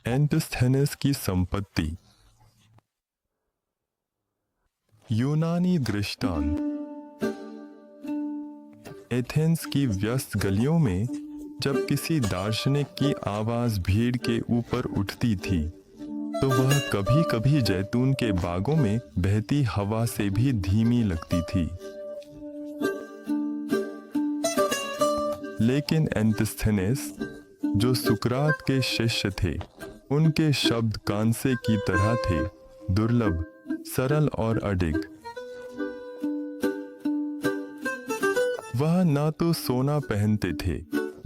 एंटिस्थेनेस की संपत्ति। यूनानी दृष्टांत। एथेंस की व्यस्त गलियों में जब किसी दार्शनिक की आवाज भीड़ के ऊपर उठती थी तो वह कभी कभी जैतून के बागों में बहती हवा से भी धीमी लगती थी। लेकिन एंटिस्थेनेस, जो सुकरात के शिष्य थे, उनके शब्द कांसे की तरह थे, दुर्लभ, सरल और अडिग। वह न तो सोना पहनते थे,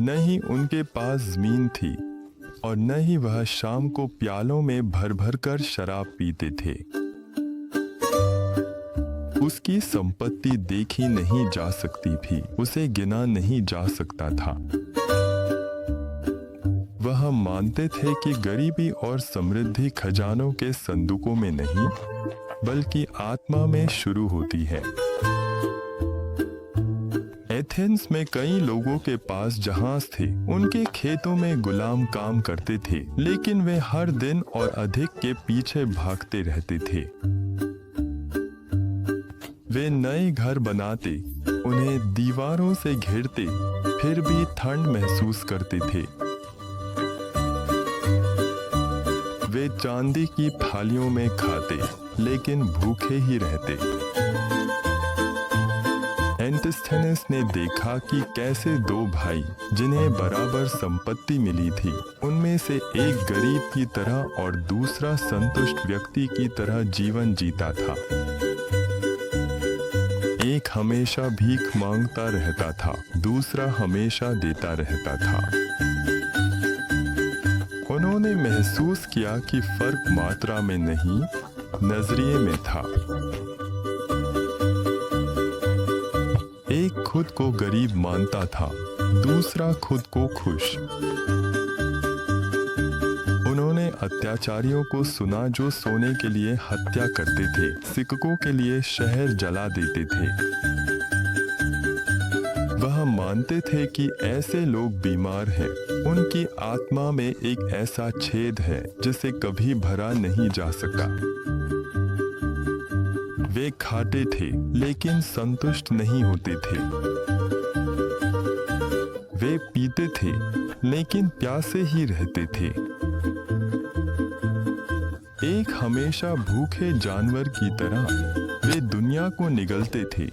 न ही उनके पास जमीन थी, और न ही वह शाम को प्यालों में भर भर कर शराब पीते थे। उसकी संपत्ति देखी नहीं जा सकती थी, उसे गिना नहीं जा सकता था। वह मानते थे कि गरीबी और समृद्धि खजानों के संदूकों में नहीं, बल्कि आत्मा में शुरू होती है। एथेंस में कई लोगों के पास जहाज थे, उनके खेतों में गुलाम काम करते थे, लेकिन वे हर दिन और अधिक के पीछे भागते रहते थे। वे नए घर बनाते, उन्हें दीवारों से घेरते, फिर भी ठंड महसूस करते थे। वे चांदी की थालियों में खाते, लेकिन भूखे ही रहते। एंटिस्थेनेस ने देखा कि कैसे दो भाई, जिन्हें बराबर संपत्ति मिली थी, उनमें से एक गरीब की तरह और दूसरा संतुष्ट व्यक्ति की तरह जीवन जीता था। एक हमेशा भीख मांगता रहता था, दूसरा हमेशा देता रहता था। उन्होंने महसूस किया कि फर्क मात्रा में नहीं, नजरिए में था। एक खुद को गरीब मानता था, दूसरा खुद को खुश। उन्होंने अत्याचारियों को सुना जो सोने के लिए हत्या करते थे, सिक्कों के लिए शहर जला देते थे। वह मानते थे कि ऐसे लोग बीमार हैं, उनकी आत्मा में एक ऐसा छेद है जिसे कभी भरा नहीं जा सका। वे खाते थे, लेकिन संतुष्ट नहीं होते थे। वे पीते थे, लेकिन प्यासे ही रहते थे। एक हमेशा भूखे जानवर की तरह वे दुनिया को निगलते थे,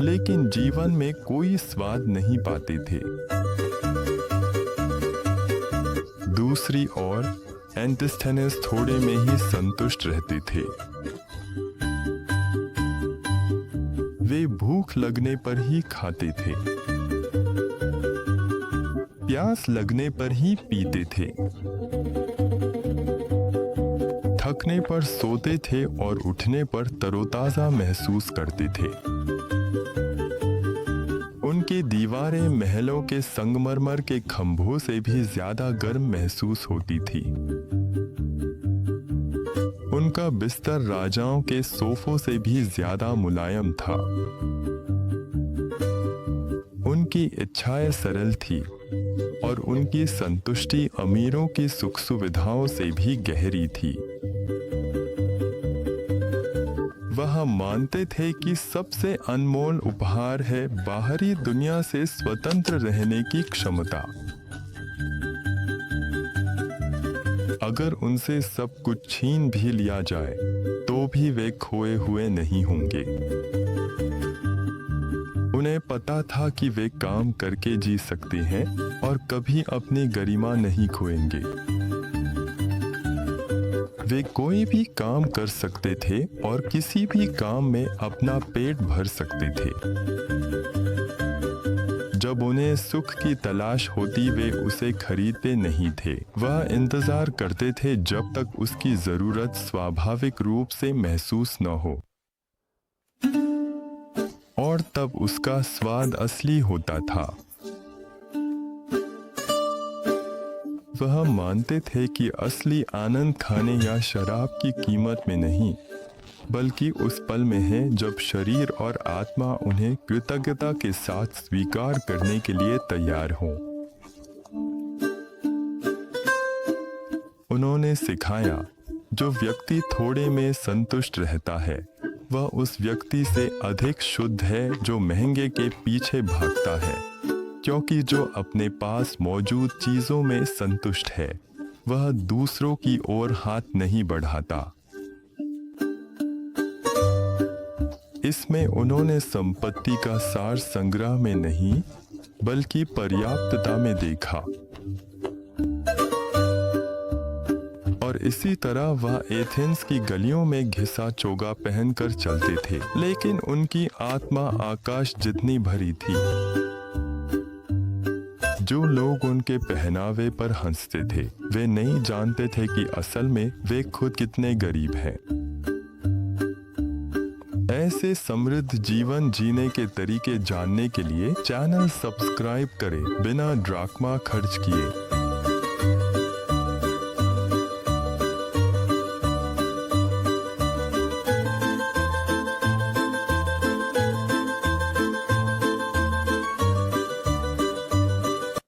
लेकिन जीवन में कोई स्वाद नहीं पाते थे। दूसरी ओर एंटिस्थेनेस थोड़े में ही संतुष्ट रहते थे। वे भूख लगने पर ही खाते थे, प्यास लगने पर ही पीते थे, थकने पर सोते थे और उठने पर तरोताजा महसूस करते थे। उनकी दीवारें महलों के संगमरमर के खंभों से भी ज्यादा गर्म महसूस होती थी। उनका बिस्तर राजाओं के सोफों से भी ज्यादा मुलायम था। उनकी इच्छाएं सरल थी और उनकी संतुष्टि अमीरों की सुख सुविधाओं से भी गहरी थी। वह मानते थे कि सबसे अनमोल उपहार है बाहरी दुनिया से स्वतंत्र रहने की क्षमता। अगर उनसे सब कुछ छीन भी लिया जाए तो भी वे खोए हुए नहीं होंगे। उन्हें पता था कि वे काम करके जी सकते हैं और कभी अपनी गरिमा नहीं खोएंगे। वे कोई भी काम कर सकते थे और किसी भी काम में अपना पेट भर सकते थे। जब उन्हें सुख की तलाश होती वे उसे खरीदते नहीं थे। वह इंतजार करते थे जब तक उसकी जरूरत स्वाभाविक रूप से महसूस न हो, और तब उसका स्वाद असली होता था। वह मानते थे कि असली आनंद खाने या शराब की कीमत में नहीं, बल्कि उस पल में है जब शरीर और आत्मा उन्हें कृतज्ञता के साथ स्वीकार करने के लिए तैयार हों। उन्होंने उन्होंने सिखाया, जो व्यक्ति थोड़े में संतुष्ट रहता है वह उस व्यक्ति से अधिक शुद्ध है जो महंगे के पीछे भागता है, क्योंकि जो अपने पास मौजूद चीजों में संतुष्ट है वह दूसरों की ओर हाथ नहीं बढ़ाता। इसमें उन्होंने संपत्ति का सार संग्रह में नहीं बल्कि पर्याप्तता में देखा, और इसी तरह वह एथेंस की गलियों में घिसा चोगा पहनकर चलते थे, लेकिन उनकी आत्मा आकाश जितनी भरी थी। जो लोग उनके पहनावे पर हंसते थे वे नहीं जानते थे कि असल में वे खुद कितने गरीब हैं। ऐसे समृद्ध जीवन जीने के तरीके जानने के लिए चैनल सब्सक्राइब करें बिना ड्राकमा खर्च किए।